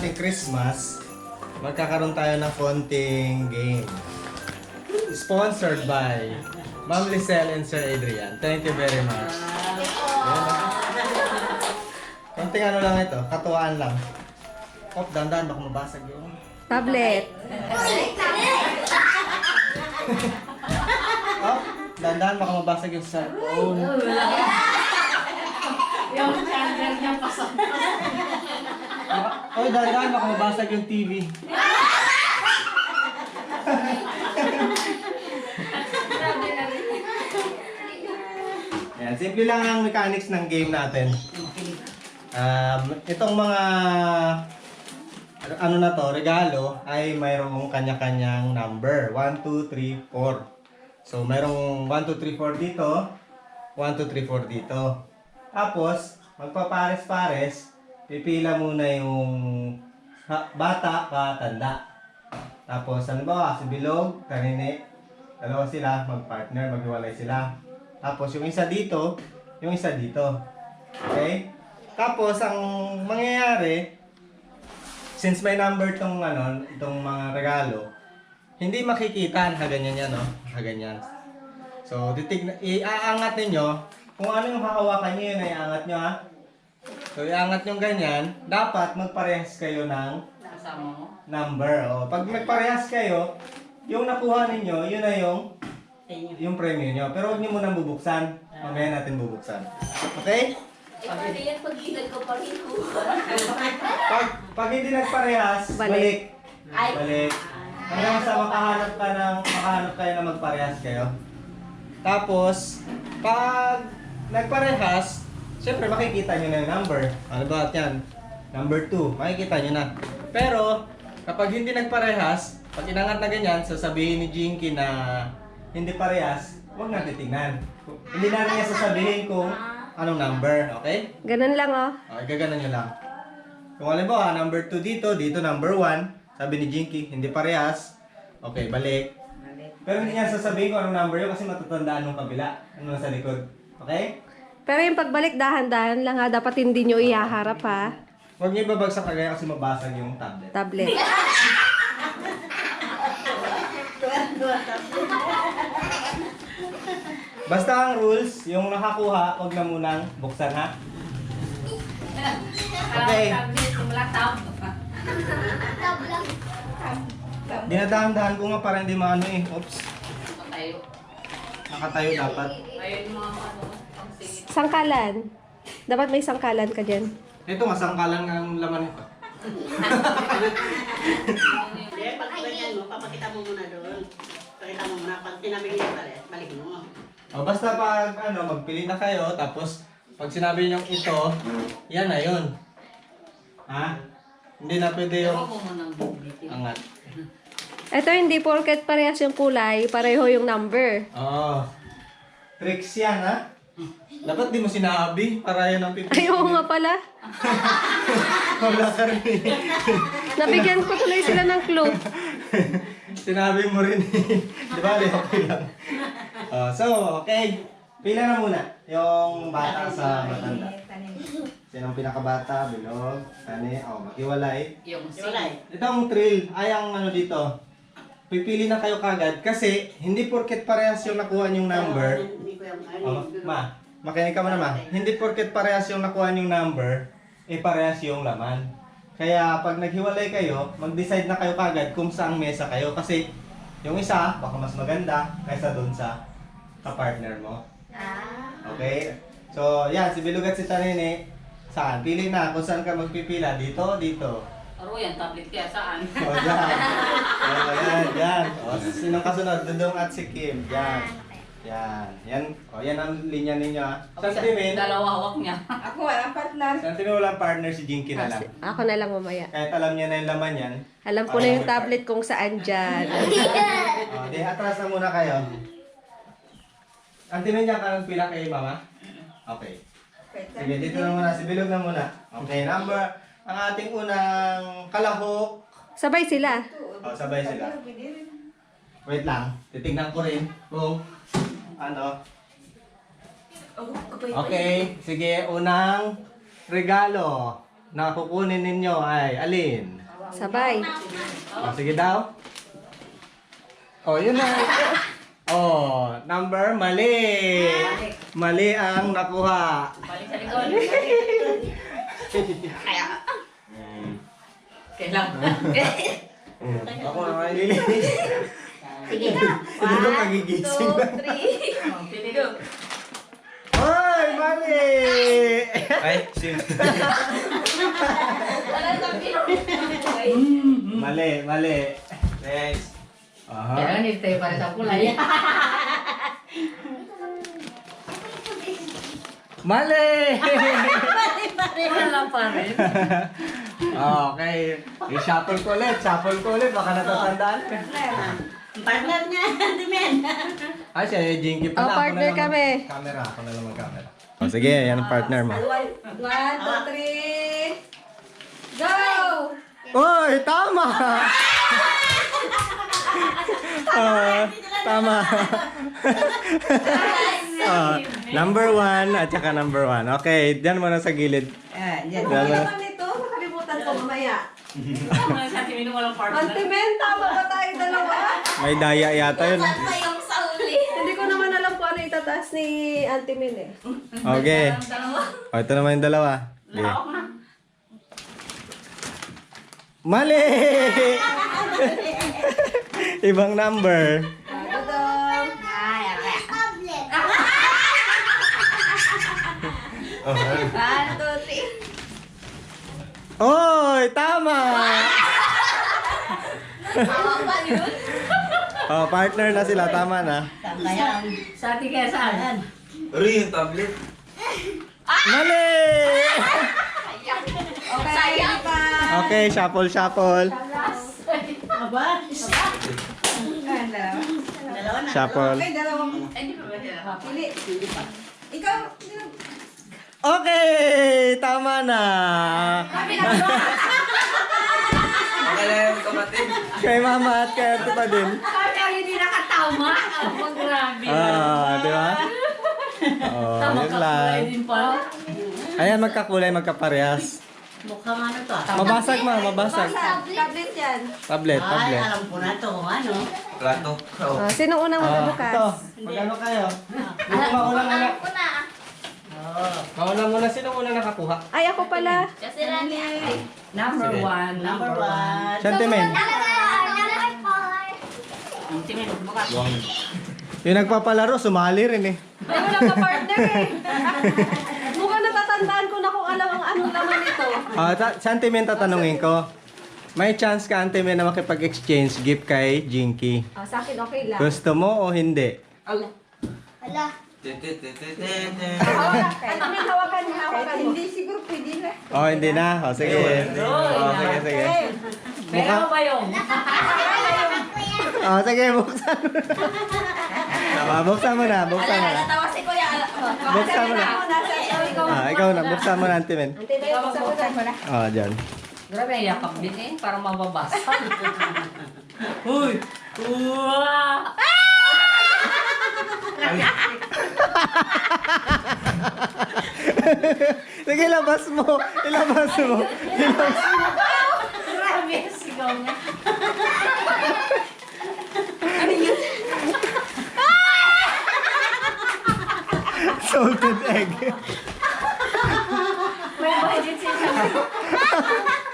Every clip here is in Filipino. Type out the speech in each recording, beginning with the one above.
ating Christmas, magkakaroon tayo ng konting game. Sponsored by Ma'am Lisel and Sir Adrian. Thank you very much. Konting ano lang ito, katuwaan lang. Dandan, baka mabasag yung Tablet. dandan, baka mabasag yung cellphone. Yung charger niya pasok. Dandan, baka mabasag yung TV. Yan, simple lang ang mechanics ng game natin. Itong mga ano na to, regalo ay mayroong kanya-kanyang number. 1, 2, 3, 4. So, mayroong 1, 2, 3, 4 dito. 1, 2, 3, 4 dito. Tapos, magpapares-pares. Pipila muna yung bata ka tanda. Tapos, ano ba? Si Bilog, Kanine. Dalawa sila, magpartner, maghiwalay sila. Tapos, yung isa dito, yung isa dito. Okay? Tapos, ang mangyayari, since may number itong mga regalo, hindi makikita, ganyan yan, no? Ganyan. So, iaangat ninyo, kung ano yung hahawakan nyo, yun ay iangat nyo, ha? So, iangat nyo ganyan, dapat magparehas kayo ng number. O, pag magparehas kayo, yung nakuha ninyo, yun na yung premyo nyo. Pero huwag nyo munang bubuksan. Mamaya natin bubuksan. Okay? Paano yan pag hinag ko pa rin ko? Pag hindi nagparehas, balik. Ay. Balik. Hanggang sa makahanap kayo na magparehas kayo. Tapos, pag nagparehas, syempre makikita nyo na yung number. Ano ba yan? Number 2. Makikita nyo na. Pero, kapag hindi nagparehas, pag inangat na ganyan, sasabihin ni Jinky na hindi parehas, huwag natin tingnan. Hindi na niya sasabihin kung anong number, okay? Ganun lang, oh. Okay, gaganan nyo lang. Kung halimbawa, number 2 dito number 1, sabi ni Jinky, hindi parehas. Okay, balik. Pero hindi niya sasabihin kung anong number yun kasi matatandaan ng kabila. Ano nasa likod. Okay? Pero yung pagbalik, dahan-dahan lang, ha. Dapat hindi nyo ihaharap, ha. Huwag niyo ibabagsak kagaya kasi mabasag yung tablet. Tablet. Basta ang rules, yung nakakuha, huwag na munang buksan, ha? Okay. Dinadahan-dahan ko nga para hindi maano eh. Oops. Nakatayo dapat. Ayun mga ano, ang singit. Sangkalan. Dapat may sangkalan ka dyan. Ito, masangkalan nga ang laman nito. Hindi, pag ganyan mo, papakita mo muna doon. Pakita mo muna, pag tinabing niya balik mo. O, basta pag magpili na kayo, tapos pag sinabi niyo ito, yan na yun. Ha? Hindi na pwede yung Ako mo nang bumiti. angat. Ito, hindi porket parehas yung kulay, pareho yung number. Oo. Tricks yan, ha? Dapat di mo sinabi para yan ang pipili. Ay, oo nga pala. Wala ka rin eh. Nabigyan ko tuloy sila ng clue. Sinabi mo rin eh. Di ba? Okay lang. So, okay. Pila na muna yung bata sa matanda. Sinong pinakabata? Bilog? Kani? Maghiwalay. Yung Iwalay. Itong thrill ay ang dito. Pipili na kayo kagad kasi hindi porket parehas yung nakuha yung number. Hindi ko yung Makinig ka mo naman. Hindi porket parehas yung nakuha yung number, parehas yung laman. Kaya pag naghiwalay kayo, mag-decide na kayo kagad kung saang mesa kayo. Kasi yung isa, baka mas maganda kaysa dun sa kapartner mo. Okay? So, yan. Si Bilog at si Tanini, saan? Pili na kung saan ka magpipila. Dito, dito. Aro yan, tablet kaya saan? O, dyan. Yan. O, sinong kasunod? Dudong at si Kim. Yan. Yan. O, yan ang linya ninyo, ha? Santimin. Dalawa hawak niya. Ako, walang partner. Santimin walang partner si Jinky na lang. Ako na lang mamaya. Kahit alam niya na yung laman yan. Alam ko na yung tablet kung saan dyan. O, di, atras na muna kayo. Santimin niya ka ng pila kay mama? Okay. Sige, dito na muna. Si Bilog na muna. Okay, number. Ang ating unang kalahok. Sabay sila. O, sabay sila. Wait lang. Titignan ko rin kung ano. Okay, sige, unang regalo na kukunin ninyo ay alin? Sabay. Oh, sige daw. Oh, yun na. Oh, number mali. Mali ang nakuha. Balik sa likod. Kaya. Kailangan. Ako na malilinis. Sige. Hindi ko magigising. 3. Pili ko. Hoy, mali! Ay, sim. Mali, mali. Next. Aha. Kailangan nito tayo para sa kulay. Mali! Wala pa rin. Okay. I-shuffle ko ulit. Shuffle ko ulit. Baka natatandaan. Partner niya, Timen. Ah, siya, Jinky Oh, pala. Ako na partner lang kami. Camera. Ako na lang mag-camera. Oh, sige, yan ang partner mo. 1, 2, 3. Go! Oy, tama! Tama. Number 1 at saka number 1. Okay, dyan muna sa gilid. Yan. Dyan Ano muna. naman ito? Nakalimutan ko mamaya. Mga sa tingin walang partner. Antimen, tama ba tayo dalawa? May daya yata yun. Hindi ko naman alam kung ano itataas ni Antimen eh. Okay. O, ito naman yung dalawa. Okay. Lawak na. Mali! Ibang number. Dadadam. One, two, three. Oy, tama! Tama ba yun? Oh, partner na sila. Tama na. Tama yan. Sa ating kaya saan? Uri, yung tablet. Mali! Okay, sayang pa. Okay, shuffle, shuffle. Aba. Dalawa na. Shuffle. Okay, dalawang Ay, di pa ba sila? pili. Ikaw, Okay! Tama na! Kami na Okay lang yung kapatid. Kay mama at kay ate pa din. Kami ang hindi nakatama. Ang grabe. Di ba? Oh, Tama yun ka lang. kulay din pala. Ayan, magkakulay, magkaparehas. Mukhang ano to. Mabasag ma, mabasag. tablet yan. Tablet, Ay, tablet. alam ko na to kung ano. Plato. Oh. Sino unang Ito, magbubukas? magano kayo? Dito mauna muna. Mauna muna, sino unang nakakuha? Ay, ako pala. Number Sige. 1. Number 1. Sentiment. Tingin, bukas. Yung nagpapalaro, sumali rin eh. Ay, wala ka partner eh. Mukhang natatandaan ko na kung alam ang anong laman nito. Sentiment tatanungin ko. May chance ka, Antime, na makipag-exchange gift kay Jinky. Sa akin okay lang. Gusto mo o hindi? Antimen, hawakan. Hindi siguro pwede na. Oh, hindi na. Oh, sige. Oh, sige, sige. Meron ba yung? Oh, sige, buksan mo. Buksan mo na, buksan mo na. Natawa si Kuya. Buksan mo na. Ikaw na, buksan mo na, Antimen. Antimen, buksan mo na. Oh, dyan. Grabe, yakap din eh. Parang mababasa. Uy! Uwa! Sige, labas mo. Ilabas mo. Ilabas mo. Grabe, sigaw niya. Salted egg. May budget siya.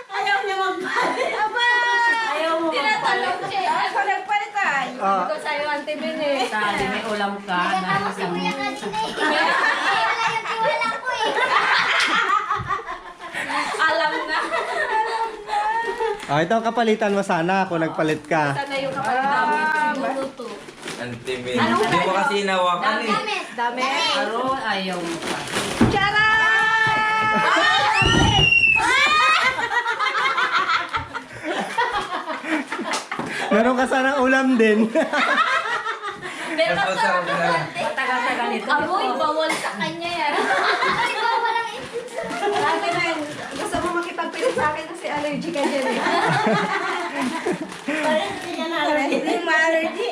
Ayaw niya magpalit. Ayaw mo magpalit. Ako nagpalitan. Ah. Ito sa'yo, Antimen eh. Sabi, may ulam ka. Alam na. Oh, ito ang kapalitan mo sana kung nagpalit ka. Sana yung kapalitan mo. Siguro to. Antimin. Hindi mo kasi hinawakan eh. Dami. Pero ayaw mo pa. Meron ka sana ulam din. Mas masarap na lang. Matagal-tagal ito. Amoy, bawal sa kanya yan. Ay, bawal ang Antimen, gusto mo makipagpilit sa akin kasi allergy ka dyan eh. Hindi niya na allergy. Ma-allergy.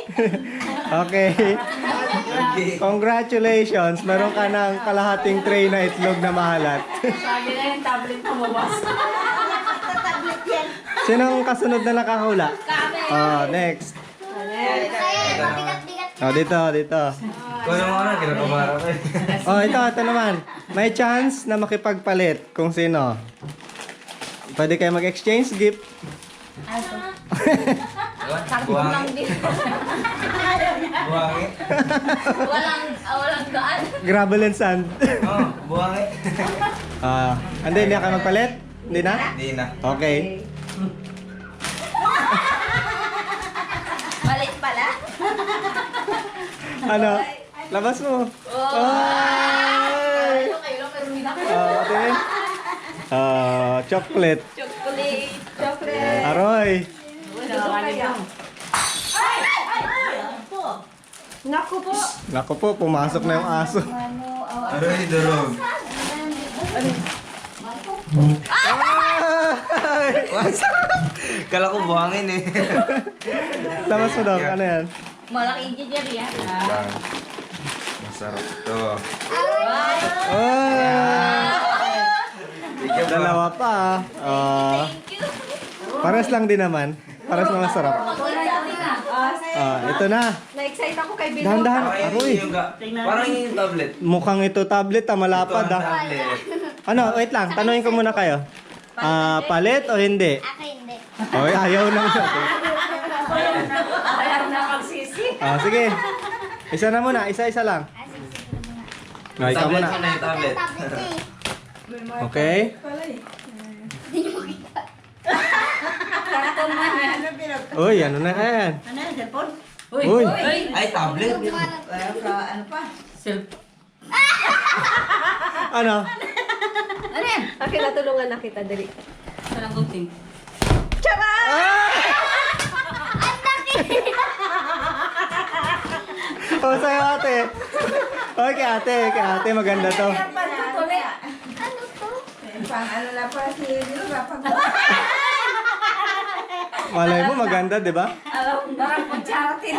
Okay. Congratulations. Meron ka ng kalahating tray na itlog na mahalat. Sabi na yung tablet mo mabasa. Tablet yan. Sinong kasunod na nakahula? Oh, next. Kaya mabigat-bigat. Oh, dito. Kung ano mo na, kinakamarap eh. Oh, ito naman. May chance na makipagpalit kung sino. Pwede kayo mag-exchange gift. Buhangin. Buhangin. Walang daan. Gravel and sand. Oh, buhangin. Hindi kayo magpalit? Hindi na? Hindi na. Okay. Balik pala. Ano? Labas mo. Ay! Okay. Chocolate. Chocolate. Aroy. Naku po. Naku po, pumasok na yung aso. Aroy, durog. Ay! Kala ko buhangin eh. Labas mo daw. Ano yan? Malaking ginger yan. Masarap to. Ay! Dalawa pa. Thank you. Pares lang din naman. Pares na masarap. Ito na. Na-excite ako kay Bilo. Dahan-dahan. Parang Aroy. parang yung tablet. Mukhang ito tablet, malapad Ito ang ah. tablet. Ano, wait lang. Tanungin ko muna kayo. Palit o hindi? Ako hindi. Oy, ayaw na. Ayaw na magsisi. Sige. Isa na muna. Isa-isa lang. Ikaw Tablet muna. mo na yung tablet. Tablet eh. Okay? Uy, ano na yan? Ano yan, cellphone? Uy. Ay, tablet. Self. Ano? Ano yan? Akin natulungan na kita, dali. Walang gunting. Oh, sa'yo ate. Okay, ate. Kay ate, maganda to. Ano to? Malay mo, maganda, di ba? Parang kutsaratin.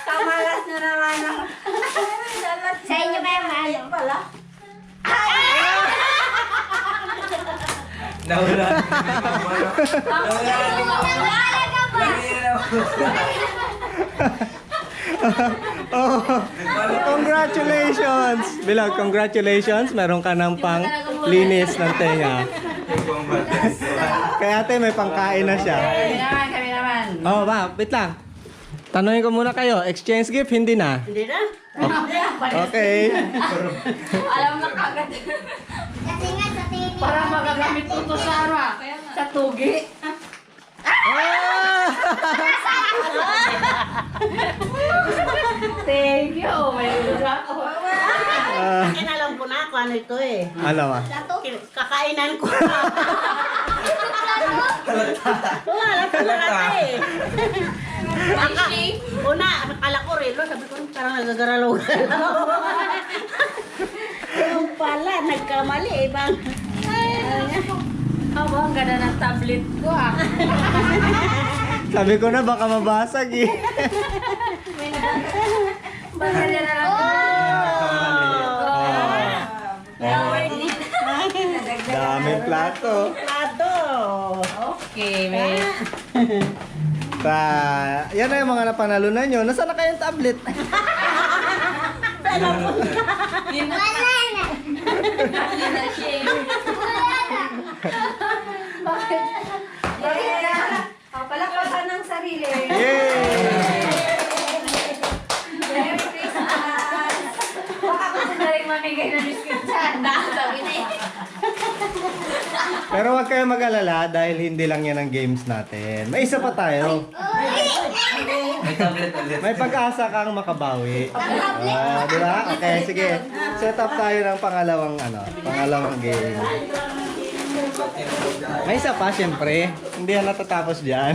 Kamalas na naman ako. Sa inyo ba yung ano? Nawala. Wala ka ba? Oh, congratulations! Bilag, congratulations. Meron ka ng pang linis ng tenga. Kaya ate, may pangkain na siya. Kami naman. Oh, wait lang. Tanungin ko muna kayo. Exchange gift, hindi na. Hindi na. Okay. Alam na kagad. Kasi nga sa TV. Para magagamit ko to sa ano ah. Sa tugi. Ah! Thank you. May ulo ako. Akin alam ko na kung ano ito eh. Alam ah. Kakainan ko na. Wala ko na eh. Una, akala ko relo, sabi ko parang nagagaralaw-galaw. Yung pala, nagkamali eh, bang. Aba, ang ganda ng tablet ko ah. Sabi ko na baka mabasag eh. Bagay na lang. Daming plato. Plato. Okay, may. Yan na yung mga napanalunan nyo. Nasaan na kayong tablet? Wala na. Bakit na? Palakpakan ng sarili. Yay! Merry Christmas! Baka gusto na rin mamigay ng biscuit dyan. Sabi na eh. Pero huwag kayo mag-alala dahil hindi lang yan ang games natin. May isa pa tayo. May tablet ulit. May pag-asa kang makabawi. Di ba? Okay, sige. Set up tayo ng pangalawang game. May isa pa, syempre. Hindi yan natatapos dyan.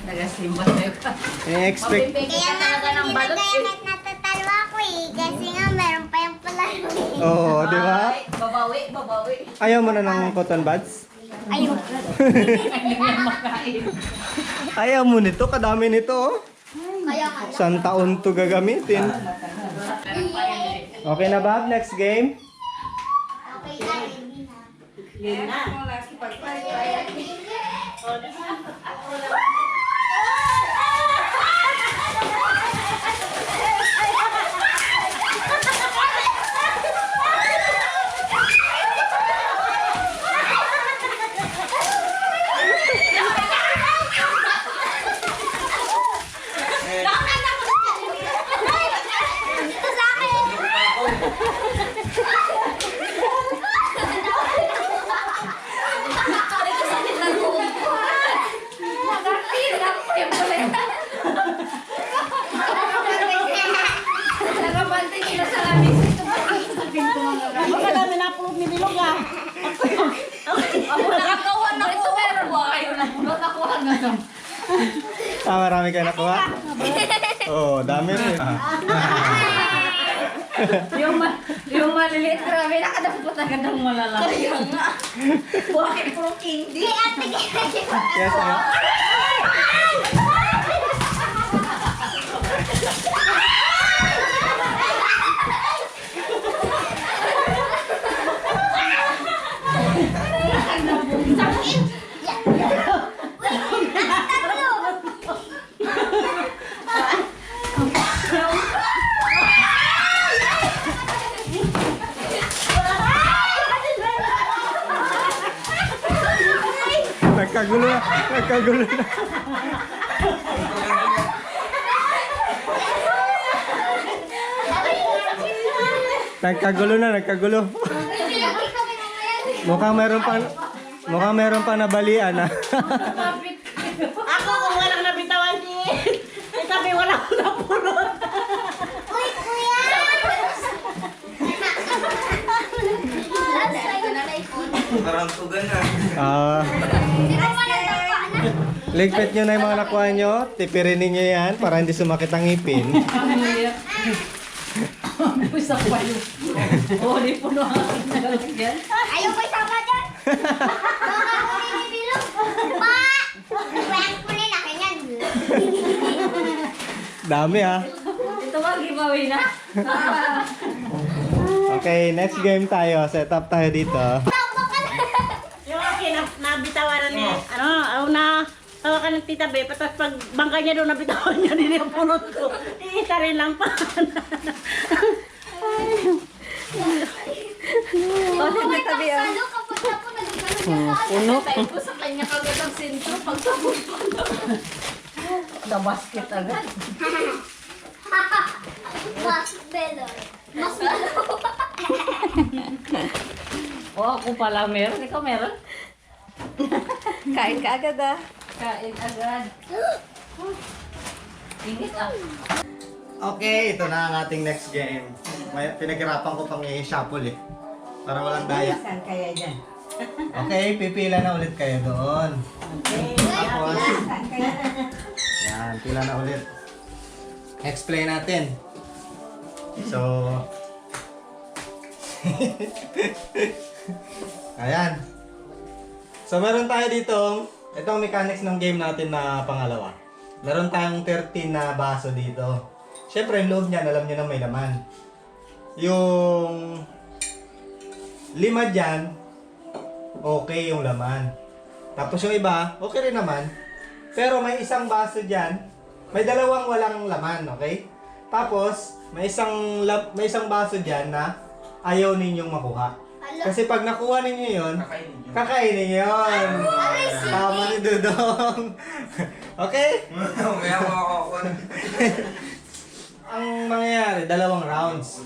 Nagasimba tayo pa. I-expect. Kaya nga ako ginagamit natatalo ako eh. Kasi nga meron pa yung palaro eh. Oo, di ba? Babawi. Ayaw mo na ng cotton buds? Ayun. Ayaw mo nito, kadami nito. Oh. Kaya nga. Isang taon to gagamitin. Okay na, Bob? Next game? Okay na, ready na. Game na. Ito sa akin. Nakabanting nila sa lamin. Baka dami napulot ni Bilog ah. Ako nakakawan na ito meron ba? Ayaw na puno. Nakuha nga ito. Marami kayo nakuha? Oo, dami rin. Yung maliliit, grabe, nakadampot na gandang malalaki. Kaya nga. Bakit puro candy? Yes, ah. Nagkagulo na. Nagkagulo na. Nagkagulo na, nagkagulo. Mukhang meron pa nabalian ah. Ako kung walang nabitawan si sabi wala ko napulot. Uy, kuya! Parang tugan na. Ligpit nyo na yung mga nakuha nyo. Tipirin ninyo yan para hindi sumakit ang ngipin. Isa pa yun. Oh, di puno ang aking nagalagyan. Ayaw ko isama dyan! Baka kunin ni Bilog! Pa! Kaya kunin na kanyan. Dami ah. Ito ba, giveaway na? Okay, next game tayo. Set up tayo dito. Yung akin nabitawan na niya. Tawakan ng tita Be, tapos pag bangka niya doon nabitawan niya din yung pulot ko. Iisa rin lang pa. Oh, hindi tabi ah. Puno. Tayo ko sa kanya kagad ang sentro. Pag sabon ko na. The basket agad. Mas belon. Mas belon. Oh, ako pala meron. Ikaw meron? Kain ka agad ah. Kain agad. Ingit ah. Okay, ito na ang ating next game. May pinaghirapan ko pang i-shuffle eh. Para walang daya. Saan kaya dyan? Okay, pipila na ulit kayo doon. Tapos, yan, pila na ulit. Explain natin. So, ayan. So, meron tayo dito, ito ang mechanics ng game natin na pangalawa. Meron tayong 13 na baso dito. Siyempre, yung loob niyan, alam niyo na may laman. Yung 5 dyan, okay yung laman. Tapos yung iba, okay rin naman. Pero may isang baso dyan, may dalawang walang laman, okay? Tapos, may isang baso dyan na ayaw ninyong makuha. Kasi pag nakuha ninyo yun, kakainin yun. Tama ni Dudong. Okay? Kaya ako. Ang mangyayari, 2 rounds.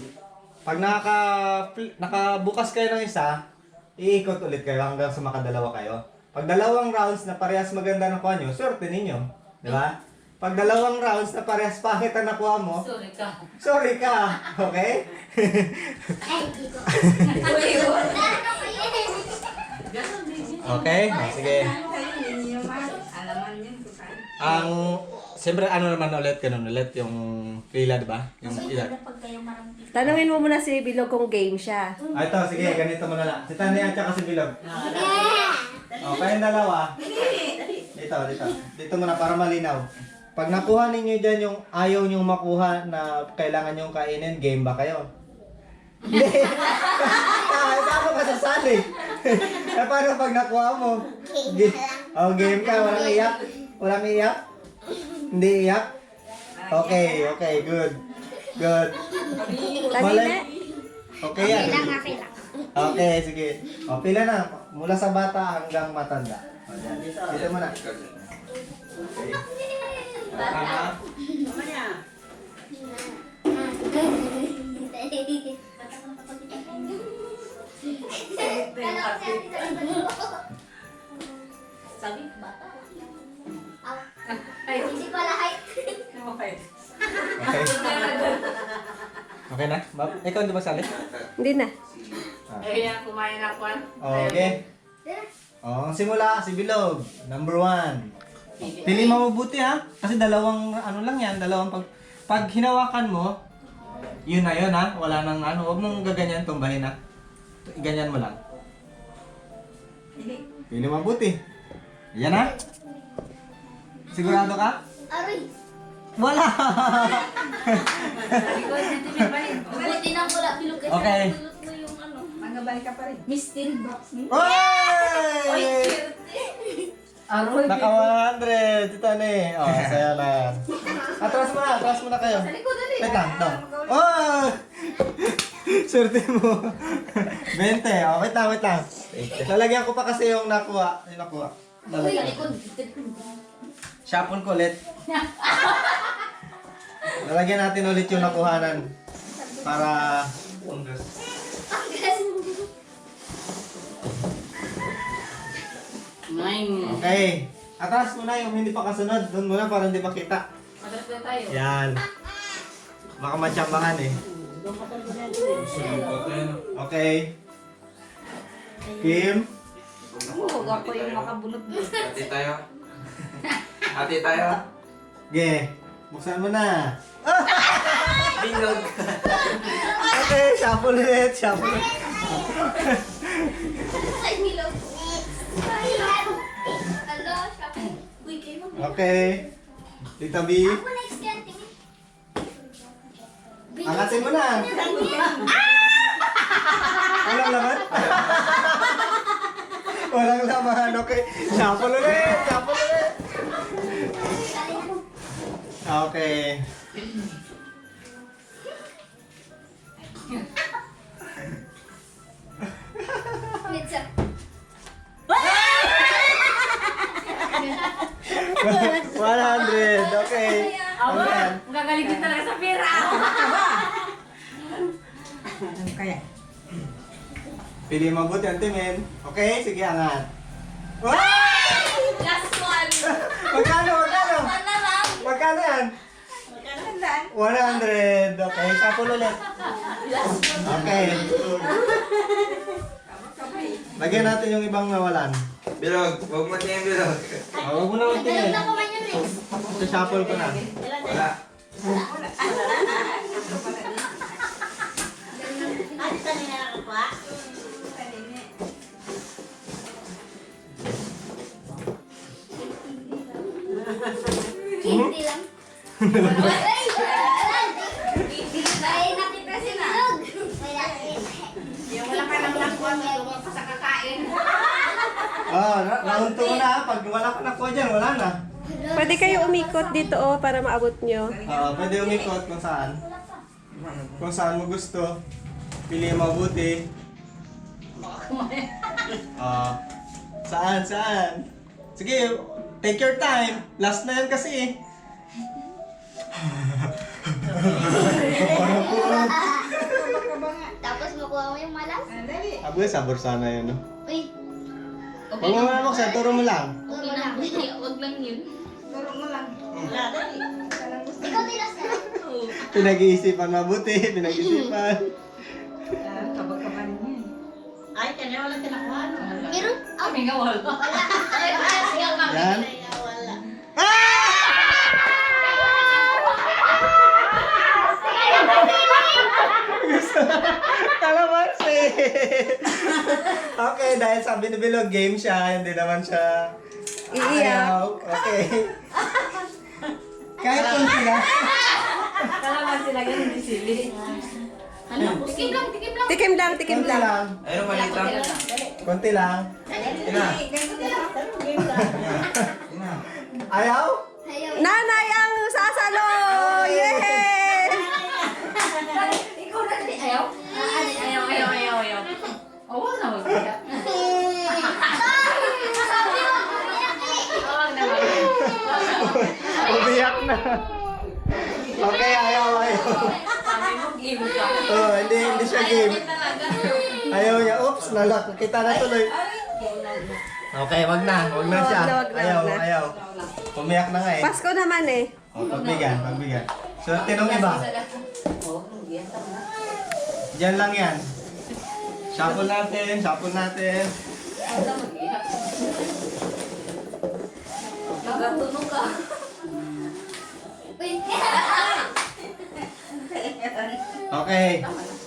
Pag nakabukas kayo ng isa, iikot ulit kayo hanggang sa makadalawa kayo. Pag 2 rounds na parehas maganda nakuha nyo, swerte ninyo. Di ba? Pag 2 rounds na parehas pangit ang nakuha mo, Sorry ka. sorry ka. Okay? Okay? Sige. Siyempre ano naman ulit, ganun ulit yung pila, di ba? Yung pila. Tanungin mo muna si Bilog kung game siya. Ito, sige, ganito mo na lang. Si Tanya at saka si Bilog. O, kayong dalawa. Dito. Dito muna para malinaw. Pag nakuha ninyo dyan yung ayaw nyong makuha na kailangan nyong kainin, game ba kayo? Hindi. Paano ka sasali? Eh, paano pag nakuha mo? Oh, game ka. Walang iyak? Walang iyak? Hindi iyak? Okay, okay. Good. Good. Tahimik. Okay yan. Okay lang. Okay, sige. O, pila na. Mula sa bata hanggang matanda. O, yan. Dito mo na. Okay. Tama. Mamaya. Sabi, bata. Ay, hindi pala height. Okay. Okay. Okay na? Ikaw hindi ba sali? Hindi na. Ayan, kumain na ako. Okay. Oh, simula si Bilog. Number 1. Pili mo mabuti ha. Kasi dalawang ano lang yan, dalawang pag hinawakan mo, yun na yun ha. Wala nang ano, huwag mong gaganyan, tumbahin ha. Ganyan mo lang. Pili mabuti. Yan ha. Sigurado ka? Aray. Wala. Buti nang wala bilog kasi Okay. nabulot mo yung ano. Magabalik ka pa rin. Mystery box. Oy! Aroy. Naka 100. Ito na eh. Oh, saya na yan. Atras mo na kayo. Sa likod dali. Wait lang, ito. Oh! Swerte mo. 20. Oh, wait lang. Lalagyan ko pa kasi yung nakuha. Yung nakuha. Uy, sa likod. Shuffle ko ulit. Lalagyan natin ulit yung nakuhanan. Para... Nine. Okay. Atras muna yung hindi pa kasunod. Doon muna para hindi makita. Madras na tayo. Yan. Baka matsambahan eh. Okay. Kim. Huwag ako yung makabulot mo. Hati tayo. Hati tayo. Ge. Buksan mo na. Bilog. Okay, shuffle ulit. Ay, Milo. Ay, hello, shopping. Uy, kayo mo. Okay. Tita B. Ako next yan, tingin. Angatin mo na. Walang laman? Walang laman. Okay. Shuffle ulit. Okay. Pizza. 100. Okay. Ayan. Gagaling din talaga sa pera. Ano kaya? Pili mabuti ang timin. Okay, sige, angat. Wow! Last one. Magkano? Sana lang. Magkano yan? 100. Okay, shuffle ulit. Okay. Lagyan natin yung ibang nawalan. Bilog. Huwag mo tingin bilog. Huwag mo na Dalawang magtingin. na ko man yun eh. Shuffle ko na. Wala. Ano tayo na ako pa? Hindi lang. Ay! Ay, nakita si Bilog. May nakita. Yung wala ka lang nakuha, tulungan ka sa kakain. Round 2 na. Pag wala ka nakuha dyan, wala na. Pwede kayo umikot dito para maabot nyo. Pwede umikot kung saan. Kung saan mo gusto. Pili mabuti. Saan? Sige, take your time. Last na yan kasi eh. Tapos makuha mo yung malas. Abo, sabor sana yan, no? Uy, Huwag mo na buksan, turo mo lang. huwag mo lang. Huwag lang yun. Turo mo lang. Wala dali. Ikaw tilas na. Pinag-iisipan mabuti, pinag-iisipan. Kabag-kabag niya. Ay, kanya wala tinakuha. Meron? Oh, Kami nga wala. wala. Ay, sige kami. Yan. Wala. Kalamansi! Okay, dahil sabi ni Bilog, game siya, hindi naman siya Iiyak. ayaw. Okay. Kahit kung sila. Kalaman sila ganun di sili. Ano? Tikim lang. Tikim lang. Konti lang. Ayun, maliit lang. Konti lang. Ina. Ayaw? Ayaw. Nanay ang sasalo! Yay! Ikaw na din. Ayaw? Ayaw. Oh, wag na mag-iya. Wag na mag-iya. Umiyak na. Okay, ayaw. Sabi mo, game ka. Oh, hindi siya game. Talaga. Ayaw niya. Oops, nalak. Kita na tuloy. Okay, wag na siya. Wag na. Ayaw. Umiyak na nga eh. Pasko naman eh. Oh, pagbigyan. Swerte nung iba. Oh, yan tama. Diyan lang yan. Shuffle natin. Wag na mag-iya. Nagatunog ka. Wait. Okay.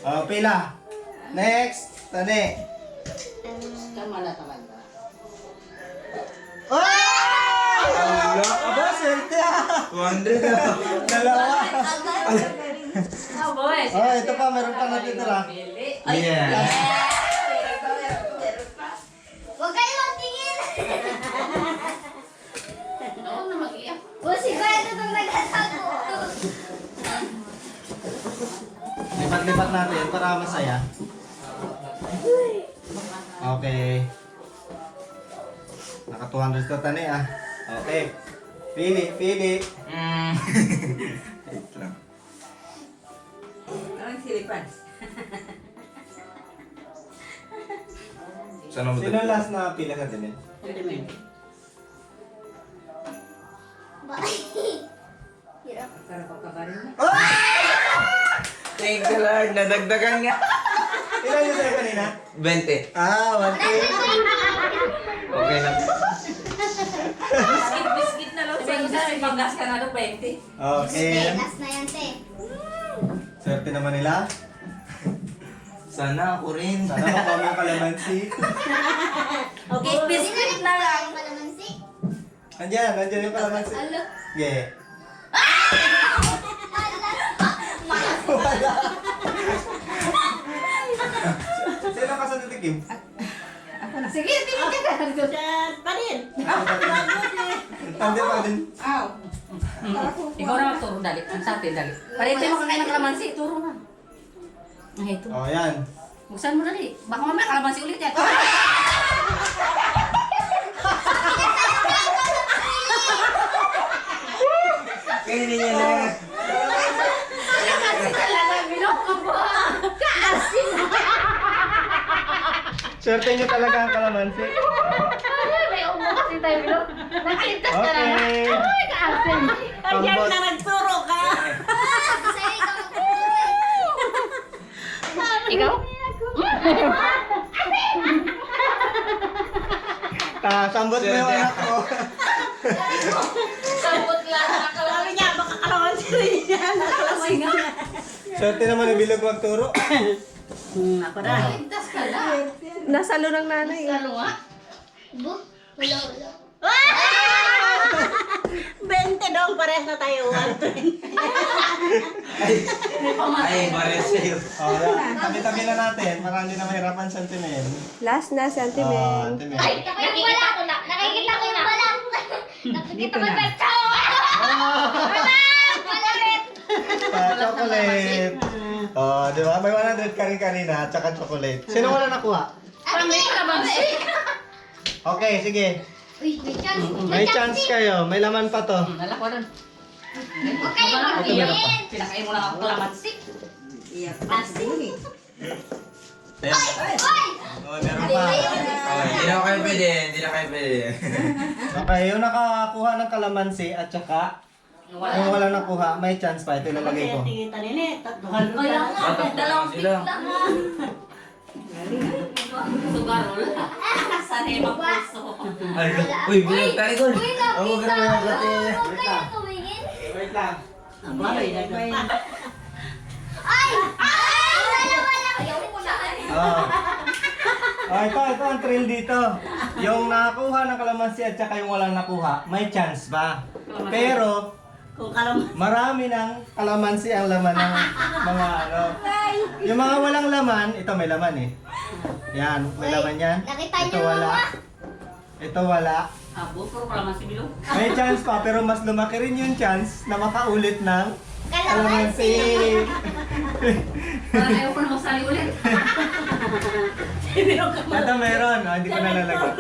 Oh, pila. Next. Tani. Tama na ba? Oh! Aba, swerte ah. 200 na. Dalawa. Oh, boys. Oh, ito pa. Meron pa natitira. Bili. Yeah. Huwag kayo magtingin. Oo na mag-iya. O, sigurado itong nagkatago. Lipat-lipat natin para masaya. Okay. Naka 200 to tani ah. Okay. Pili. Wait lang. Anong silipan? Saan ang Sino last na pila sa tinin? Hirap. Para pagkabarin mo. Thank you Lord, nadagdagan nga. Ilan yung sa'yo kanina? 20. Ah, 1K. Okay na. Biskit na lang sa isa. Panggas ka na 20. Okay. Last na yan, te. Swerte naman nila. Sana ako rin. Sana makuha mo yung kalamansi. Okay, biscuit na lang. Ang kalamansi. Nandiyan yung kalamansi. Alo. Yeah. Sino ka sa titikim? Sige, tingin ka na dito. Pa rin. Tanda pa din. Aw. Ikaw na magturo, dali. Ang sa atin, dali. Parito mo kakain ng kalamansi, turo na. Ay, ito. Oh, yan. Buksan mo dali. Baka mamaya kalamansi ulit yan. Kainin niya na. Talaga, binok ka ba? Kaasin. Swerte nyo talaga ang kalamansi. May umo kasi tayo, binok. Nakiligtas ka na. Okay. Ay, kaasin. Kaya Pambot. na nagturo ka. Sa'yo ikaw magtuturo. Ikaw? Sambot mo yung anak ko. Sabot lang. Sabi niya, baka kalaman si rin yan. Nakalamansi nga. Swerte naman yung bilog magturo. Ako na. Ligtas ka lang. Nasalo ng nanay. Ano nga? Bu? Wala. 20 daw, pares na tayo. 120. Ay, mares sa'yo. Oh, yan. Tabi-tabi na natin para hindi na mahirapan sa timin. Last na, sentiment. Timin. Nakikita ko yung wala. Nakikita ko yung wala. Nakikita ko yung wala. Wala rin. Chocolate. Oh, di ba? May 100 ka rin kanina, tsaka chocolate. Sino wala nakuha? May kalamansi. Okay, sige. Uy, may chance. May chance kayo. May laman pa to. Nalak ko rin. Huwag kayo magtingin. Pinakain mo lang ako kalamansi. Ayan. Uy! Oh, meron pa. Hindi na kayo pwede. Okay, yung nakakuha ng kalamansi at tsaka yung wala nakuha, may chance pa. Ito ilalagay ko. Tingita rin eh. Tatuhan mo Kaya pa. nga, dalawang pick sila. lang. Sugarol. Sana yung magpuso. Uy, bilang tayo ko. Uy, nakita Oh, ko. grabe, grabe. Huwag kayo tumingin. Wait lang. Abay, nagpa. Ay! Ay! Wala. Ayaw ko na. Oh. Oh, ito ang thrill dito. Yung nakakuha ng kalamansi at tsaka yung walang nakuha, may chance ba? Pero, Kung kalaman. marami ng kalamansi ang laman ng mga ano. Yung mga walang laman, ito may laman eh. Yan, may Uy, laman yan. nakita Ito niyo, wala. Mama? Ito wala. Abo, puro kalaman si Bilog. May chance pa, pero mas lumaki rin yung chance na makaulit ng kalamansi. Parang ayaw ko na masali ulit. Si Bilog ka Ito meron, hindi ko nalalagyan.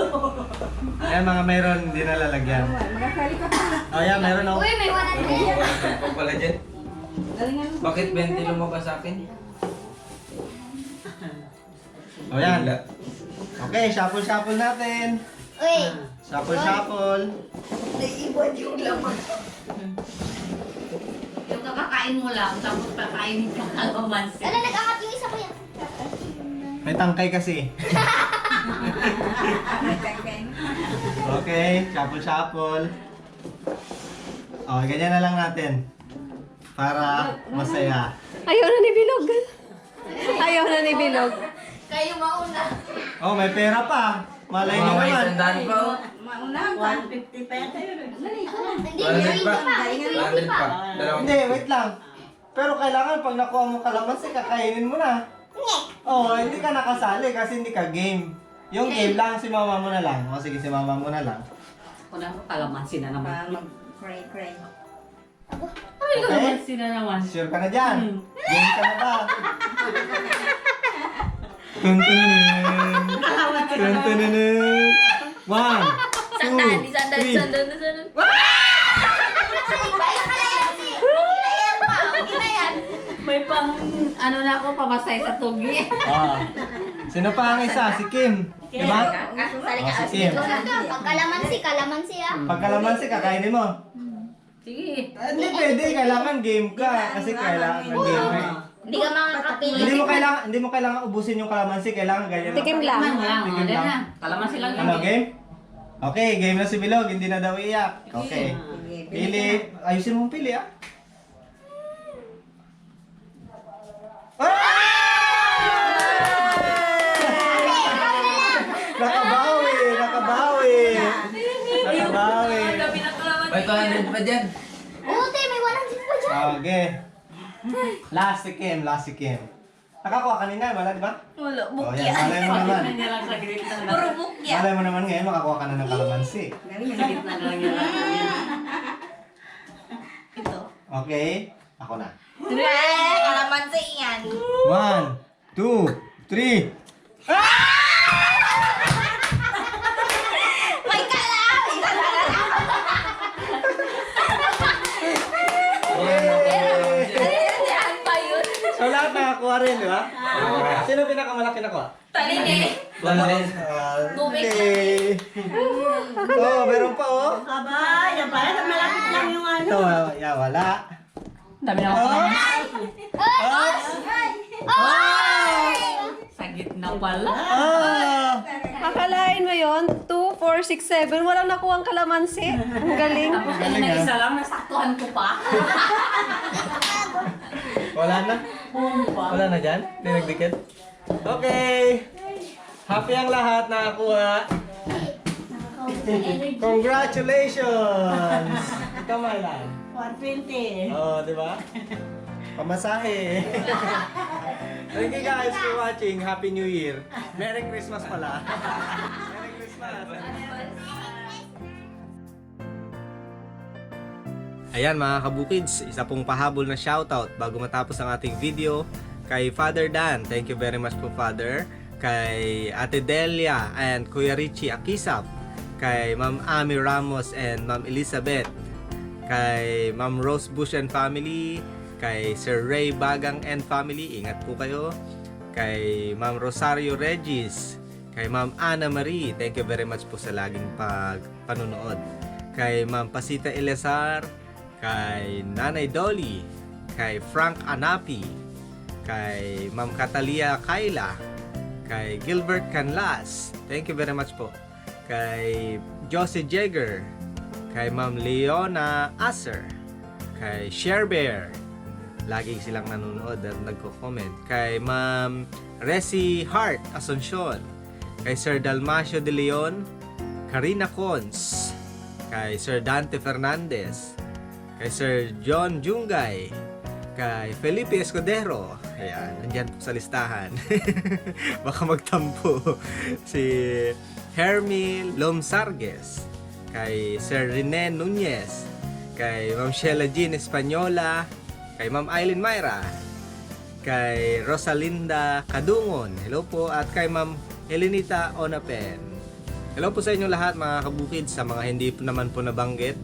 Ayan mga meron, hindi nalalagyan. Magkakali ka pa. Oh, yan, meron ako. Uy, may 100. Ano pa pala dyan? Galingan mo. Bakit 20 lumabas sa akin? Oh, yan. Okay, shuffle natin. Uy, Shuffle. Yung kakakain mo lang, tapos kakainin ka kalamansi. ano nag-angat yung isa ko yan? May tangkay kasi. Okay, shuffle. Oh, ganyan na lang natin. Para masaya. Ayaw na ni Bilog. Ayaw na ni Bilog. Kayo mauna. Oh, may pera pa. Malay nyo May naman. sandaan pa oh. 150 pa yata yun. Hindi, 100 pa. ito 100 pa. Dalawang. Hindi, wait lang. Pero kailangan pag nakuha mo kalamansi, kakainin mo na. Oh, hindi ka nakasali kasi hindi ka game. Yung game lang, si mama mo na lang. O sige, si mama mo na lang. Ako na, kalamansi na naman. Cray. Ay, Okay. kalamansi na naman. Sure ka na dyan? Game ka na ba? Tuntunin. Tuntunin. 1, 2, 3. Sandan. May pang, ano na ako, pamasay sa tugi. Ah. Sino pa ang isa? Si Kim. Diba? Oh, si Kim. Kalamansi ah. Pag kalamansi, kakainin mo. Sige. Hindi pwede, kailangan game ka. Kasi kailangan ng game ka. Hindi ka makakapili. Hindi mo kailangan ubusin yung kalamansi, kailangan ganyan. Tikim lang. Tikim lang. na. Kalamansi lang Ano, game? Okay, game na si Bilog, hindi na daw iyak. Okay. Pili. Ayusin mong pili ah. Nakabawi! May 200 pa dyan. Buti, may 100 pa dyan. Okay. Last si Kim. Nakakuha kanina, wala di ba? Wala, Oh, yan, malay mo naman. Niya lang sa gitna na. Puro bukya. Malay mo naman ngayon, makakuha ka na ng kalamansi. Sa gitna na lang yan. Ito. Okay, ako na. Kalamansi yan. 1, 2, 3. May kalam! Nandiyan pa yun. So lahat nakakuha rin, di ba? Sino pinakamalaki nakuha? Talini. 100. Okay. Oh, meron pa oh. Aba, yan pala. Malapit lang yung ano. Ito, yeah, wala. Dami na ako. Sa gitna pala. Ah! Akalain mo yon 2, 4, 6, 7. Walang nakuha ang kalamansi. Ang galing. Tapos kanina isa lang, nasaktuhan ko pa. Wala na? Wala na dyan? Hindi nagdikit? Okay! Happy ang lahat nakakuha. Congratulations! Ito Marlan. 120. Oh, di ba? Pamasahe. Thank you guys for watching. Happy New Year. Merry Christmas pala. Merry Christmas. Ayan mga kabukids, isa pong pahabol na shoutout bago matapos ang ating video kay Father Dan. Thank you very much po Father. Kay Ate Delia and Kuya Richie Akisap. Kay Ma'am Ami Ramos and Ma'am Elizabeth. Kay Ma'am Rose Bush and family. Kay Sir Ray Bagang and family. Ingat po kayo. Kay Ma'am Rosario Regis. Kay Ma'am Ana Marie. Thank you very much po sa laging panunood. Kay Ma'am Pasita Elazar. Kay Nanay Dolly, kay Frank Anapi, kay Ma'am Catalia Kayla, kay Gilbert Canlas, thank you very much po, kay Josie Jagger, kay Ma'am Leona Aser, kay Sherbear, lagi silang nanonood at nagko-comment, kay Ma'am Resi Hart Asuncion, kay Sir Dalmacio De Leon, Karina Cons, kay Sir Dante Fernandez, kay Sir John Jungay, kay Felipe Escudero, ayan, nandyan po sa listahan. Baka magtampo si Hermie Lomsargues, kay Sir Rene Nunez, kay Ma'am Sheila Jean Española, kay Ma'am Eileen Myra, kay Rosalinda Kadungon, hello po, at kay Ma'am Helenita Onapen. Hello po sa inyo lahat mga kabukid, sa mga hindi po naman po nabanggit,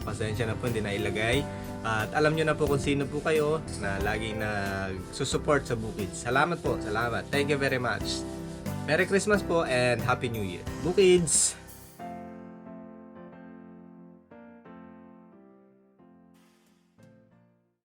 pasensya na po, hindi na ilagay. At alam nyo na po kung sino po kayo na laging nagsusupport sa Bukid. Salamat po, salamat. Thank you very much. Merry Christmas po and Happy New Year. Bukids!